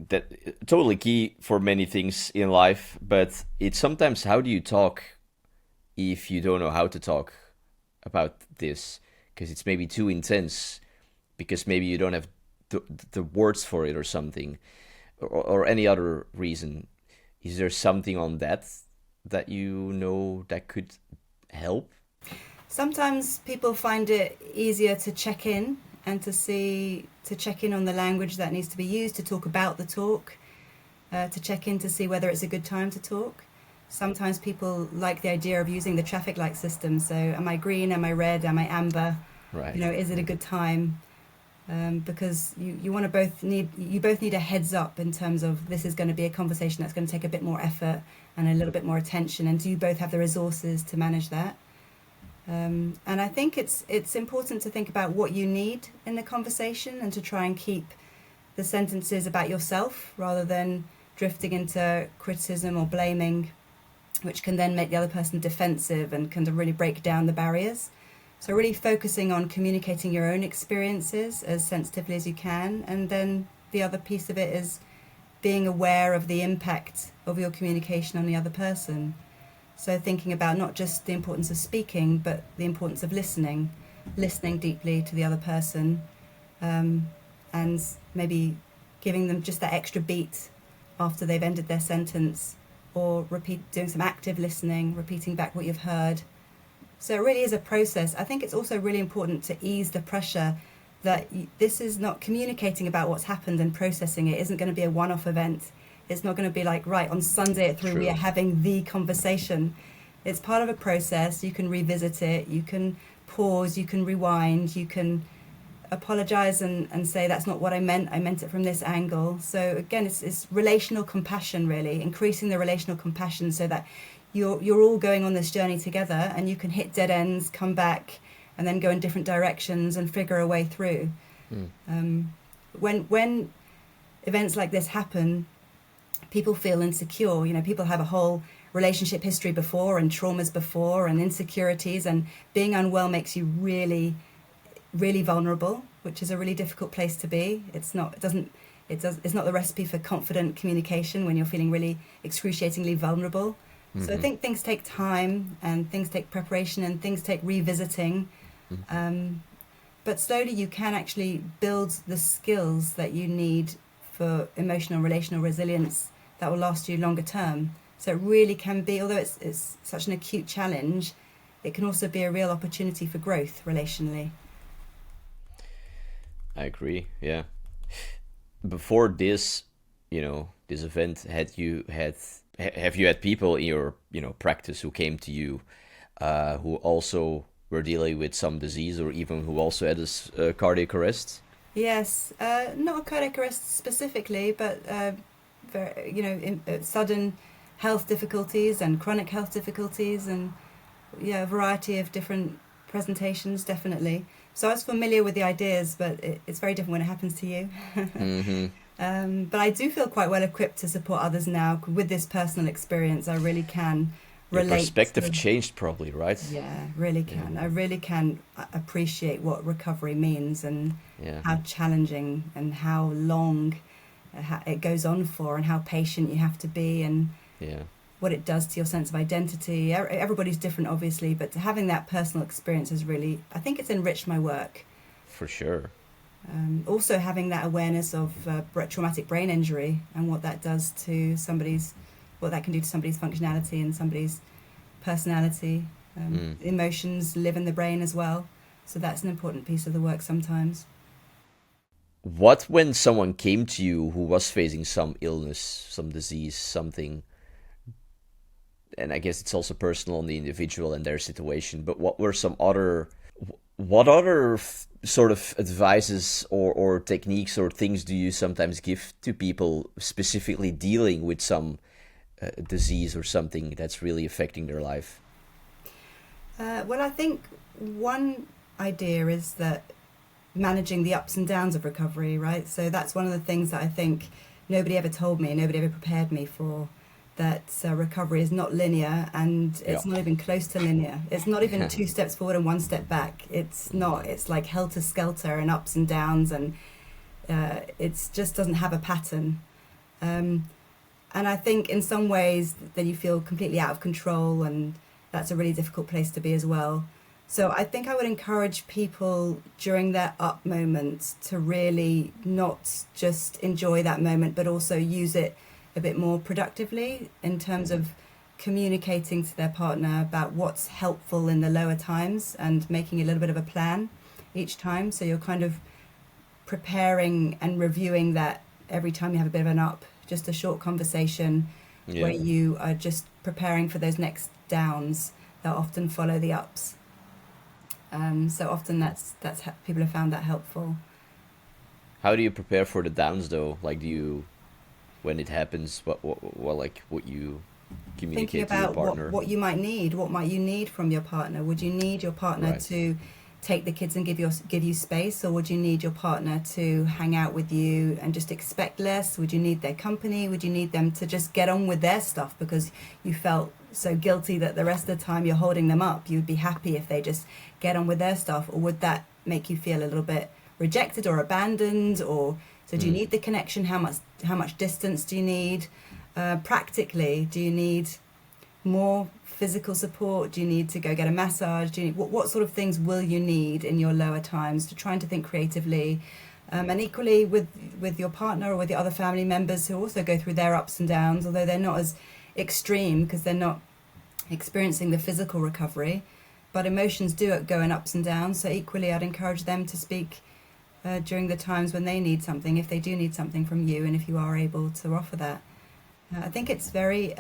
Speaker 1: that totally key for many things in life, but it's sometimes how do you talk if you don't know how to talk about this, because it's maybe too intense, because maybe you don't have the words for it or something, or any other reason. Is there something on that you know that could help?
Speaker 2: Sometimes people find it easier to check in and to check in on the language that needs to be used to talk about the talk, to check in to see whether it's a good time to talk. Sometimes people like the idea of using the traffic light system. So, am I green? Am I red? Am I amber?
Speaker 1: Right.
Speaker 2: Is it a good time? Because you both need a heads up in terms of this is going to be a conversation that's going to take a bit more effort and a little bit more attention, and do you both have the resources to manage that? And I think it's important to think about what you need in the conversation and to try and keep the sentences about yourself rather than drifting into criticism or blaming, which can then make the other person defensive and can really break down the barriers. So really focusing on communicating your own experiences as sensitively as you can, and then the other piece of it is being aware of the impact of your communication on the other person. So thinking about not just the importance of speaking, but the importance of listening deeply to the other person, and maybe giving them just that extra beat after they've ended their sentence, or doing some active listening, repeating back what you've heard. So it really is a process. I think it's also really important to ease the pressure that this is not communicating about what's happened and processing it isn't going to be a one-off event. It's not going to be like, right, on Sunday at 3 we
Speaker 1: True.
Speaker 2: are having the conversation. It's part of a process. You can revisit it, you can pause, you can rewind, you can apologize and say that's not what I meant it from this angle. So again, it's relational compassion, really increasing the relational compassion so that you're all going on this journey together, and you can hit dead ends, come back, and then go in different directions and figure a way through. When events like this happen, people feel insecure. People have a whole relationship history before, and traumas before, and insecurities, and being unwell makes you really, really vulnerable, which is a really difficult place to be. It's not the recipe for confident communication when you're feeling really excruciatingly vulnerable. So I think things take time, and things take preparation, and things take revisiting. But slowly you can actually build the skills that you need for emotional, relational resilience that will last you longer term. So it really can be, although it's such an acute challenge, it can also be a real opportunity for growth relationally.
Speaker 1: I agree. Yeah. Before this, this event, have you had people in your, practice who came to you, who also were dealing with some disease, or even who also had this cardiac arrest?
Speaker 2: Yes, not a cardiac arrest specifically, but very, sudden health difficulties and chronic health difficulties, and yeah, a variety of different presentations, definitely. So I was familiar with the ideas, but it's very different when it happens to you.
Speaker 1: Hmm.
Speaker 2: But I do feel quite well equipped to support others now with this personal experience. I really can
Speaker 1: Your
Speaker 2: relate
Speaker 1: perspective
Speaker 2: to,
Speaker 1: changed probably, right?
Speaker 2: yeah, really
Speaker 1: Yeah.
Speaker 2: can. I really can appreciate what recovery means and
Speaker 1: Yeah.
Speaker 2: how challenging and how long it goes on for, and how patient you have to be, and
Speaker 1: Yeah.
Speaker 2: what it does to your sense of identity. Everybody's different, obviously, but having that personal experience has really, I think it's enriched my work.
Speaker 1: For sure.
Speaker 2: Also, having that awareness of traumatic brain injury and what that does to somebody's, what that can do to somebody's functionality and somebody's personality.
Speaker 1: Mm.
Speaker 2: Emotions live in the brain as well, so that's an important piece of the work sometimes.
Speaker 1: What when someone came to you who was facing some illness, some disease, something, and I guess it's also personal on the individual and their situation, but what were some other, what other sort of advices or techniques or things do you sometimes give to people specifically dealing with some disease or something that's really affecting their life?
Speaker 2: Well, I think one idea is that managing the ups and downs of recovery, right? So that's one of the things that I think nobody ever told me, nobody ever prepared me for. That recovery is not linear, and
Speaker 1: Yeah.
Speaker 2: it's not even close to linear. It's not even two steps forward and one step back. It's not. It's like helter skelter and ups and downs, and it just doesn't have a pattern. And I think in some ways then you feel completely out of control, and that's a really difficult place to be as well. So I think I would encourage people during their up moments to really not just enjoy that moment, but also use it a bit more productively in terms
Speaker 1: Hmm.
Speaker 2: of communicating to their partner about what's helpful in the lower times and making a little bit of a plan each time. So you're kind of preparing and reviewing that every time you have a bit of an up, just a short conversation where
Speaker 1: Yeah.
Speaker 2: you are just preparing for those next downs that often follow the ups. So often people have found that helpful.
Speaker 1: How do you prepare for the downs though? Like, do you, when it happens, what you
Speaker 2: Thinking
Speaker 1: communicate to your
Speaker 2: about
Speaker 1: partner?
Speaker 2: what might you need from your partner. Would you need your partner
Speaker 1: Right.
Speaker 2: to take the kids and give you space, or would you need your partner to hang out with you and just expect less? Would you need their company? Would you need them to just get on with their stuff because you felt so guilty that the rest of the time you're holding them up? You'd be happy if they just get on with their stuff, or would that make you feel a little bit rejected or abandoned? Or so do you
Speaker 1: Hmm.
Speaker 2: need the connection? How much distance do you need? Practically, do you need more physical support? Do you need to go get a massage? Do you need, what sort of things will you need in your lower times? To trying to think creatively, and equally with your partner or with the other family members who also go through their ups and downs, although they're not as extreme because they're not experiencing the physical recovery, but emotions do go in ups and downs. So equally, I'd encourage them to speak during the times when they need something, if they do need something from you, and if you are able to offer that. I think it's very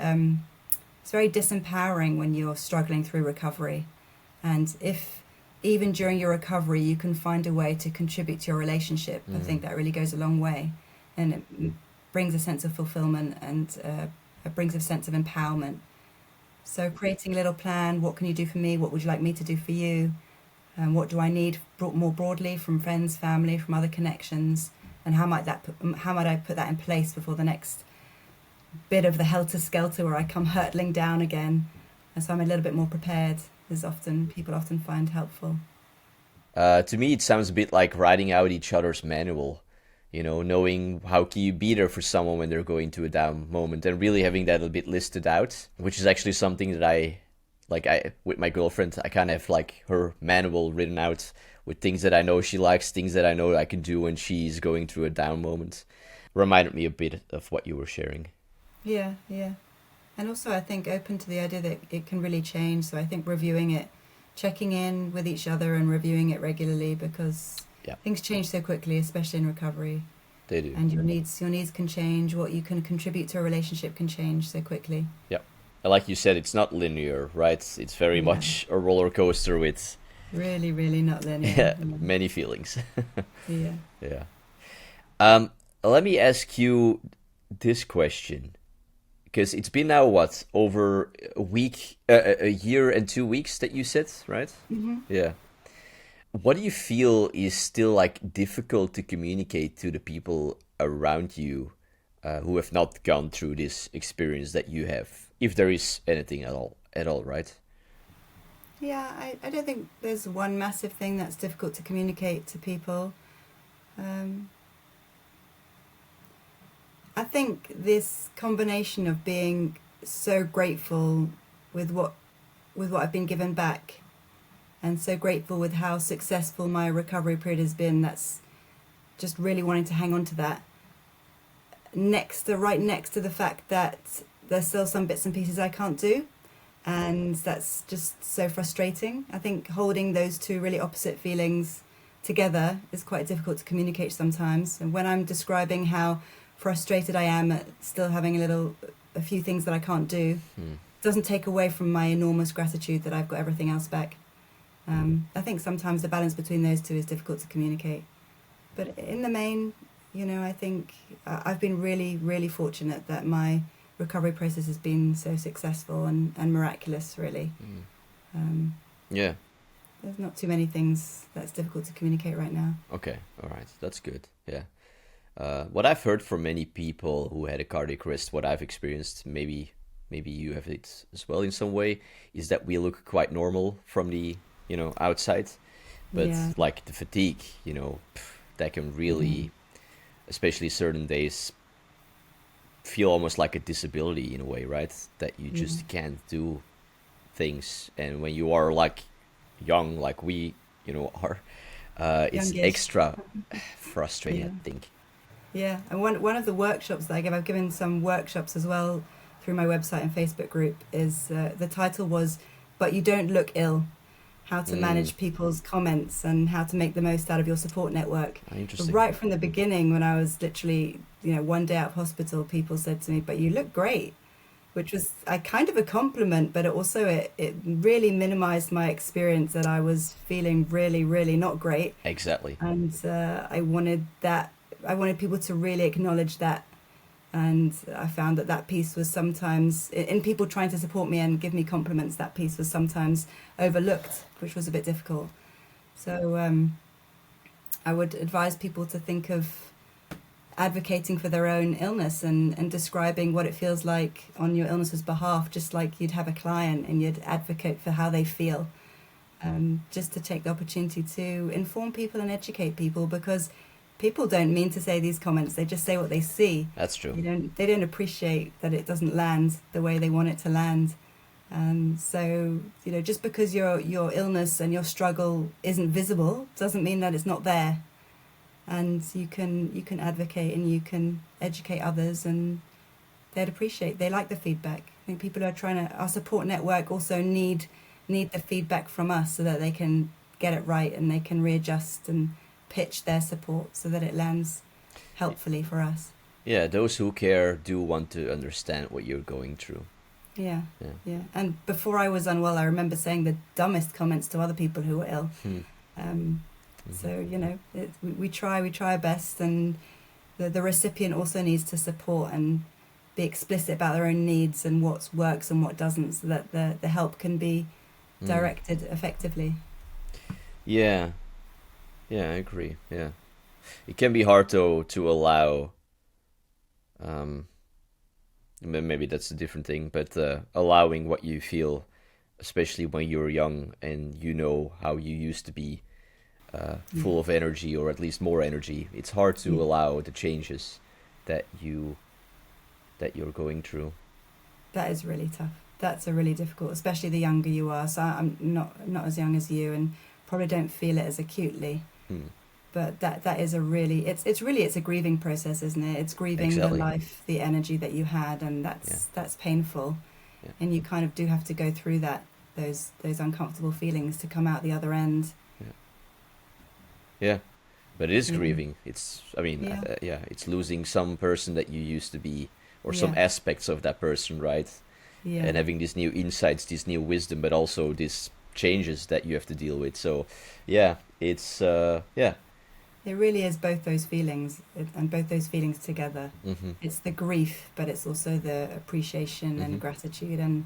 Speaker 2: disempowering when you're struggling through recovery, and if even during your recovery you can find a way to contribute to your relationship, I
Speaker 1: Hmm.
Speaker 2: think that really goes a long way, and it brings a sense of fulfillment, and it brings a sense of empowerment. So creating a little plan: what can you do for me? What would you like me to do for you? And what do I need more broadly from friends, family, from other connections? And how might I put that in place before the next bit of the helter skelter where I come hurtling down again? And so I'm a little bit more prepared, as often people often find helpful.
Speaker 1: To me, it sounds a bit like writing out each other's manual. You know, knowing how can you be there for someone when they're going to a down moment, and really having that a bit listed out, which is actually something that I with my girlfriend, I kind of have like her manual written out with things that I know she likes, things that I know I can do when she's going through a down moment. Reminded me a bit of what you were sharing.
Speaker 2: Yeah, yeah. And also, I think open to the idea that it can really change. So I think reviewing it, checking in with each other and reviewing it regularly, because
Speaker 1: Yeah,
Speaker 2: things change so quickly, especially in recovery.
Speaker 1: they do.
Speaker 2: And your needs can change. What you can contribute to a relationship can change so quickly.
Speaker 1: Yeah. And like you said, it's not linear, right? It's very
Speaker 2: Yeah,
Speaker 1: much a roller coaster with
Speaker 2: really, really not linear. Yeah.
Speaker 1: many feelings.
Speaker 2: Yeah.
Speaker 1: Yeah. Um, Let me ask you. this question, because it's been now what, over a week, a year and 2 weeks that you said, right?
Speaker 2: Hmm.
Speaker 1: Yeah. What do you feel is still like difficult to communicate to the people around you who have not gone through this experience that you have, if there is anything at all, right?
Speaker 2: Yeah, I don't think there's one massive thing that's difficult to communicate to people. Um, I think this combination of being so grateful with what I've been given back, and so grateful with how successful my recovery period has been. That's just really wanting to hang on to that. Right next to the fact that there's still some bits and pieces I can't do, and that's just so frustrating. I think holding those two really opposite feelings together is quite difficult to communicate sometimes. And when I'm describing how frustrated I am at still having a few things that I can't do,
Speaker 1: Hmm.
Speaker 2: it doesn't take away from my enormous gratitude that I've got everything else back. I think sometimes the balance between those two is difficult to communicate. But in the main, I think I've been really, really fortunate that my recovery process has been so successful and miraculous, really.
Speaker 1: Hmm.
Speaker 2: Um,
Speaker 1: Yeah.
Speaker 2: there's not too many things that's difficult to communicate right now.
Speaker 1: Okay. All right. That's good. Yeah. What I've heard from many people who had a cardiac arrest, what I've experienced, maybe you have it as well in some way, is that we look quite normal from the outside, but
Speaker 2: Yeah.
Speaker 1: like the fatigue, that can
Speaker 2: Mm.
Speaker 1: really, especially certain days, feel almost like a disability in a way, right? That you
Speaker 2: Yeah.
Speaker 1: just can't do things, and when you are like young, like we, are, it's
Speaker 2: Youngish.
Speaker 1: extra frustrating, I
Speaker 2: Yeah.
Speaker 1: think.
Speaker 2: Yeah. And one of the workshops that I give, I've given some workshops as well through my website and Facebook group, is the title was "But You Don't Look Ill." How to
Speaker 1: Mm,
Speaker 2: manage people's comments and how to make the most out of your support network.
Speaker 1: interesting.
Speaker 2: Right from the beginning, when I was literally, one day out of hospital, people said to me, "But you look great," which was a kind of a compliment, but it really minimized my experience that I was feeling really, really not great.
Speaker 1: Exactly.
Speaker 2: And I wanted people to really acknowledge that. And I found that that piece was sometimes, in people trying to support me and give me compliments, that piece was sometimes overlooked, which was a bit difficult. So I would advise people to think of advocating for their own illness and describing what it feels like on your illness's behalf, just like you'd have a client and you'd advocate for how they feel. Just to take the opportunity to inform people and educate people, because people don't mean to say these comments, they just say what they see.
Speaker 1: That's true.
Speaker 2: They don't appreciate that it doesn't land the way they want it to land. So just because your illness and your struggle isn't visible doesn't mean that it's not there. And you can advocate and you can educate others, and they like the feedback. I think people are our support network also need the feedback from us so that they can get it right and they can readjust and pitch their support so that it lands helpfully for us.
Speaker 1: Yeah, those who care do want to understand what you're going through.
Speaker 2: Yeah,
Speaker 1: Yeah.
Speaker 2: yeah. And before I was unwell, I remember saying the dumbest comments to other people who were ill.
Speaker 1: Hmm.
Speaker 2: Um,
Speaker 1: Mhm.
Speaker 2: so we try our best, and the recipient also needs to support and be explicit about their own needs and what works and what doesn't, so that the help can be
Speaker 1: Mm.
Speaker 2: directed effectively.
Speaker 1: Yeah, yeah, I agree. Yeah, it can be hard though to allow. Um, maybe that's a different thing, but allowing what you feel, especially when you're young and you know how you used to be,
Speaker 2: Yeah,
Speaker 1: full of energy or at least more energy. It's hard to
Speaker 2: yeah.
Speaker 1: allow the changes that you're going through.
Speaker 2: That is really tough. That's a really difficult, especially the younger you are. So I'm not as young as you, and probably don't feel it as acutely.
Speaker 1: Hmm.
Speaker 2: But that is a really it's a grieving process, isn't it? It's grieving the
Speaker 1: Exactly.
Speaker 2: life, the energy that you had, and
Speaker 1: Yeah.
Speaker 2: that's painful.
Speaker 1: Yeah.
Speaker 2: And you kind of do have to go through those uncomfortable feelings to come out the other end.
Speaker 1: Yeah. Yeah. But it is
Speaker 2: Yeah,
Speaker 1: grieving. It's, I mean,
Speaker 2: yeah,
Speaker 1: yeah, it's losing some person that you used to be, or some
Speaker 2: yeah,
Speaker 1: aspects of that person, right?
Speaker 2: yeah,
Speaker 1: And having these new insights, this new wisdom, but also these changes that you have to deal with. So, yeah, it's, yeah,
Speaker 2: It really is both those feelings and both those feelings together.
Speaker 1: Mm-hmm.
Speaker 2: It's the grief, but it's also the appreciation and gratitude and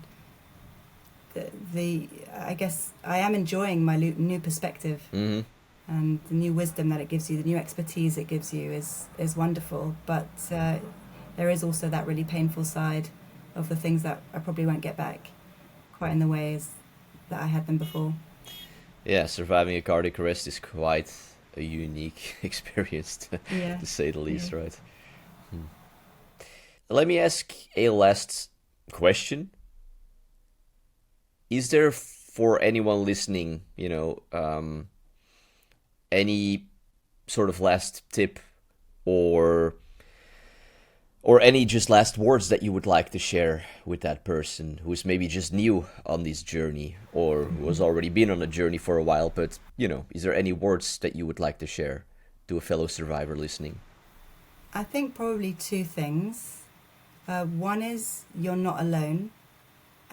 Speaker 2: the I guess I am enjoying my new perspective
Speaker 1: Mm-hmm.
Speaker 2: and the new wisdom that it gives you, the new expertise it gives you is wonderful. But there is also that really painful side of the things that I probably won't get back quite in the ways that I had them before.
Speaker 1: Yeah, surviving a cardiac arrest is quite a unique experience,
Speaker 2: Yeah.
Speaker 1: to say the
Speaker 2: Yeah.
Speaker 1: least, right? Let me ask a last question. Is there for anyone listening, any sort of last tip or any just last words that you would like to share with that person who's maybe just new on this journey or who has already been on a journey for a while, but is there any words that you would like to share to a fellow survivor listening?
Speaker 2: I think probably two things. One is you're not alone.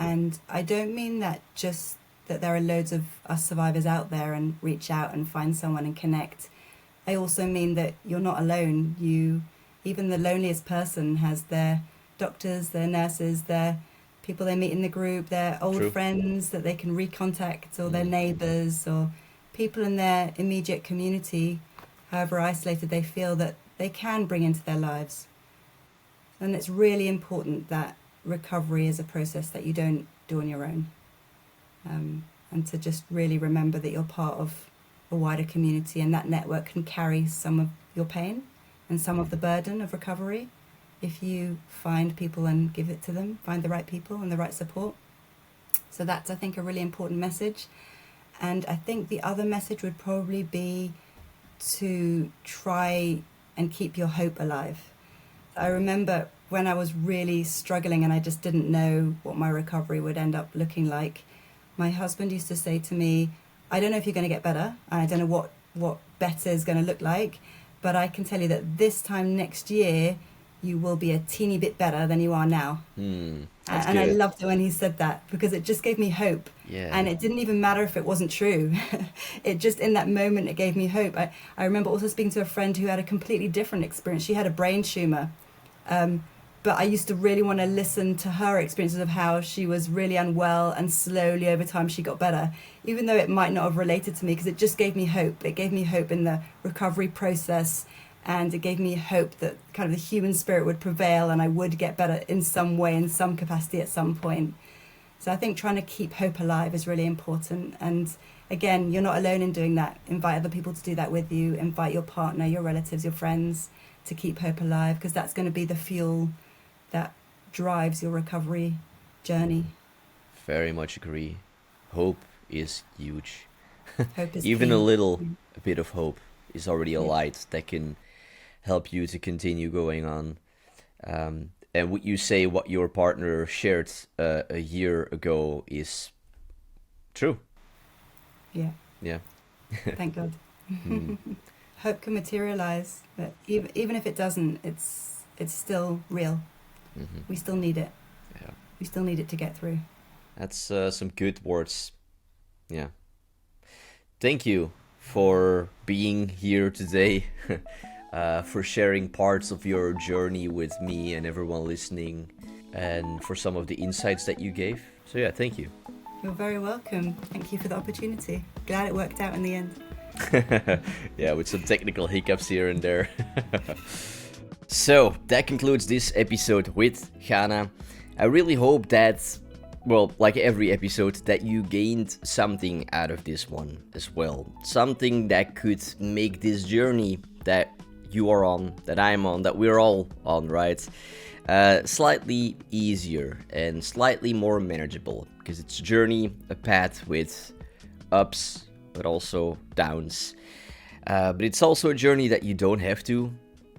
Speaker 2: And I don't mean that just that there are loads of us survivors out there and reach out and find someone and connect. I also mean that you're not alone. Even the loneliest person has their doctors, their nurses, their people they meet in the group, their old
Speaker 1: True.
Speaker 2: friends that they can recontact, or their neighbours, or people in their immediate community, however isolated they feel, that they can bring into their lives. And it's really important that recovery is a process that you don't do on your own. And to just really remember that you're part of a wider community, and that network can carry some of your pain and some of the burden of recovery if you find people and give it to them, find the right people and the right support. So that's, I think, a really important message. And I think the other message would probably be to try and keep your hope alive. I remember when I was really struggling and I just didn't know what my recovery would end up looking like, my husband used to say to me, I don't know if you're going to get better, and I don't know what better is going to look like, but I can tell you that this time next year, you will be a teeny bit better than you are now.
Speaker 1: That's
Speaker 2: And I
Speaker 1: good.
Speaker 2: loved it when he said that, because it just gave me hope.
Speaker 1: Yeah.
Speaker 2: And it didn't even matter if it wasn't true. It just, in that moment, it gave me hope. I remember also speaking to a friend who had a completely different experience. She had a brain tumor. But I used to really want to listen to her experiences of how she was really unwell, and slowly over time she got better, even though it might not have related to me, because it just gave me hope. It gave me hope in the recovery process, and it gave me hope that kind of the human spirit would prevail and I would get better in some way, in some capacity at some point. So I think trying to keep hope alive is really important. And again, you're not alone in doing that. Invite other people to do that with you. Invite your partner, your relatives, your friends to keep hope alive, because that's going to be the fuel that drives your recovery journey.
Speaker 1: Very much agree. Hope is huge.
Speaker 2: Hope is
Speaker 1: Even
Speaker 2: key.
Speaker 1: a bit of hope is already a
Speaker 2: Yeah.
Speaker 1: light that can help you to continue going on. And would you say what your partner shared a year ago is true?
Speaker 2: Yeah,
Speaker 1: Yeah.
Speaker 2: thank God.
Speaker 1: Mm.
Speaker 2: Hope can materialize, but even if it doesn't, it's still real.
Speaker 1: Mhm.
Speaker 2: We still need it.
Speaker 1: Yeah.
Speaker 2: We still need it to get through.
Speaker 1: That's some good words. Yeah. Thank you for being here today, for sharing parts of your journey with me and everyone listening, and for some of the insights that you gave. So yeah, thank you.
Speaker 2: You're very welcome. Thank you for the opportunity. Glad it worked out in the end.
Speaker 1: Yeah, with some technical hiccups here and there. So that concludes this episode with Chana. I really hope that, well, like every episode, that you gained something out of this one as well. Something that could make this journey that you are on, that I'm on, that we're all on, right? Slightly easier and slightly more manageable, because it's a journey, a path with ups, but also downs. But it's also a journey that you don't have to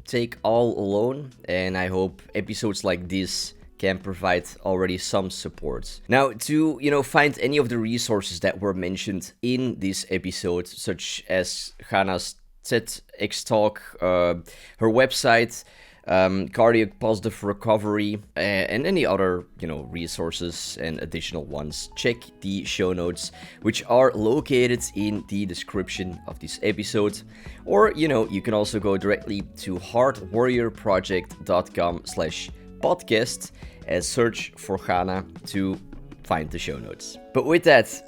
Speaker 1: take all alone, and I hope episodes like this can provide already some support. Now, to find any of the resources that were mentioned in this episode, such as Hannah's TEDx talk, her website, cardiac positive recovery, and any other, resources and additional ones, check the show notes, which are located in the description of this episode. Or, you can also go directly to heartwarriorproject.com/podcast and search for Chana to find the show notes. But with that,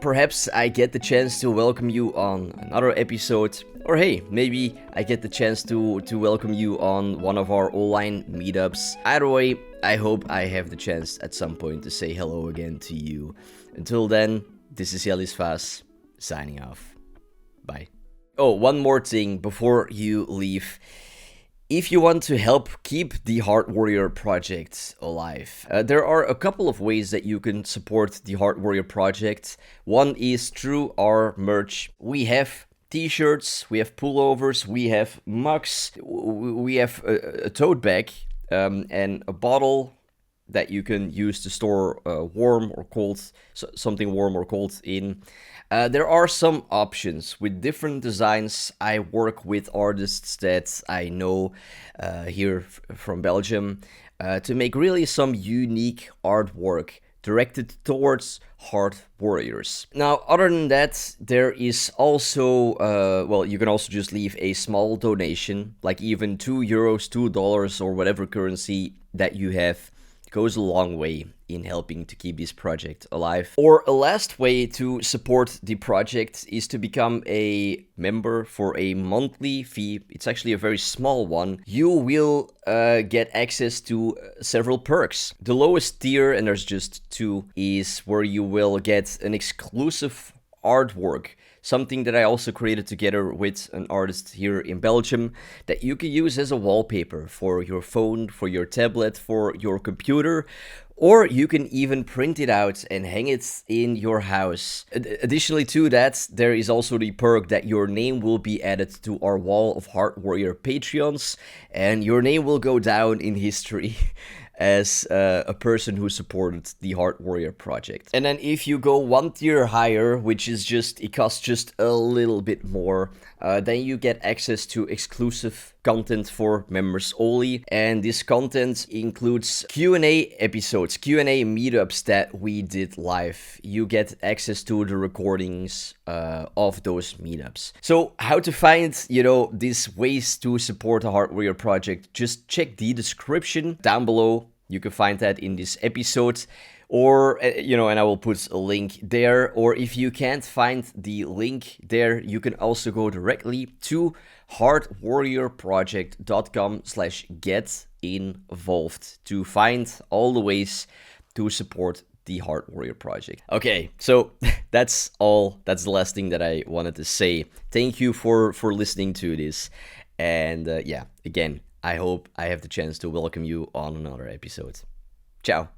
Speaker 1: perhaps I get the chance to welcome you on another episode, or hey, maybe I get the chance to welcome you on one of our online meetups. Either way, I hope I have the chance at some point to say hello again to you. Until then, this is Jelly's Vas, signing off. Bye. Oh, one more thing before you leave. If you want to help keep the Heart Warrior Project alive, there are a couple of ways that you can support the Heart Warrior Project. One is through our merch. We have t-shirts, we have pullovers, we have mugs, we have a tote bag and a bottle that you can use to store warm or cold, something warm or cold in. There are some options with different designs. I work with artists that I know here from Belgium to make really some unique artwork directed towards Heart Warriors. Now, other than that, there is also, you can also just leave a small donation, like even €2, $2, or whatever currency that you have. Goes a long way in helping to keep this project alive. Or a last way to support the project is to become a member for a monthly fee. It's actually a very small one. You will get access to several perks. The lowest tier, and there's just two, is where you will get an exclusive artwork, something that I also created together with an artist here in Belgium that you can use as a wallpaper for your phone, for your tablet, for your computer, or you can even print it out and hang it in your house. Additionally to that, there is also the perk that your name will be added to our wall of Heart Warrior Patreons, and your name will go down in history as a person who supported the Heart Warrior Project. And then if you go one tier higher, which is it costs just a little bit more, then you get access to exclusive content for members only. And this content includes Q&A episodes, Q&A meetups that we did live. You get access to the recordings of those meetups. So how to find, these ways to support the Heart Warrior Project, just check the description down below. You can find that in this episode, or, and I will put a link there. Or if you can't find the link there, you can also go directly to heartwarriorproject.com/get-involved to find all the ways to support the Heart Warrior Project. Okay, so that's all. That's the last thing that I wanted to say. Thank you for listening to this. And again, I hope I have the chance to welcome you on another episode. Ciao.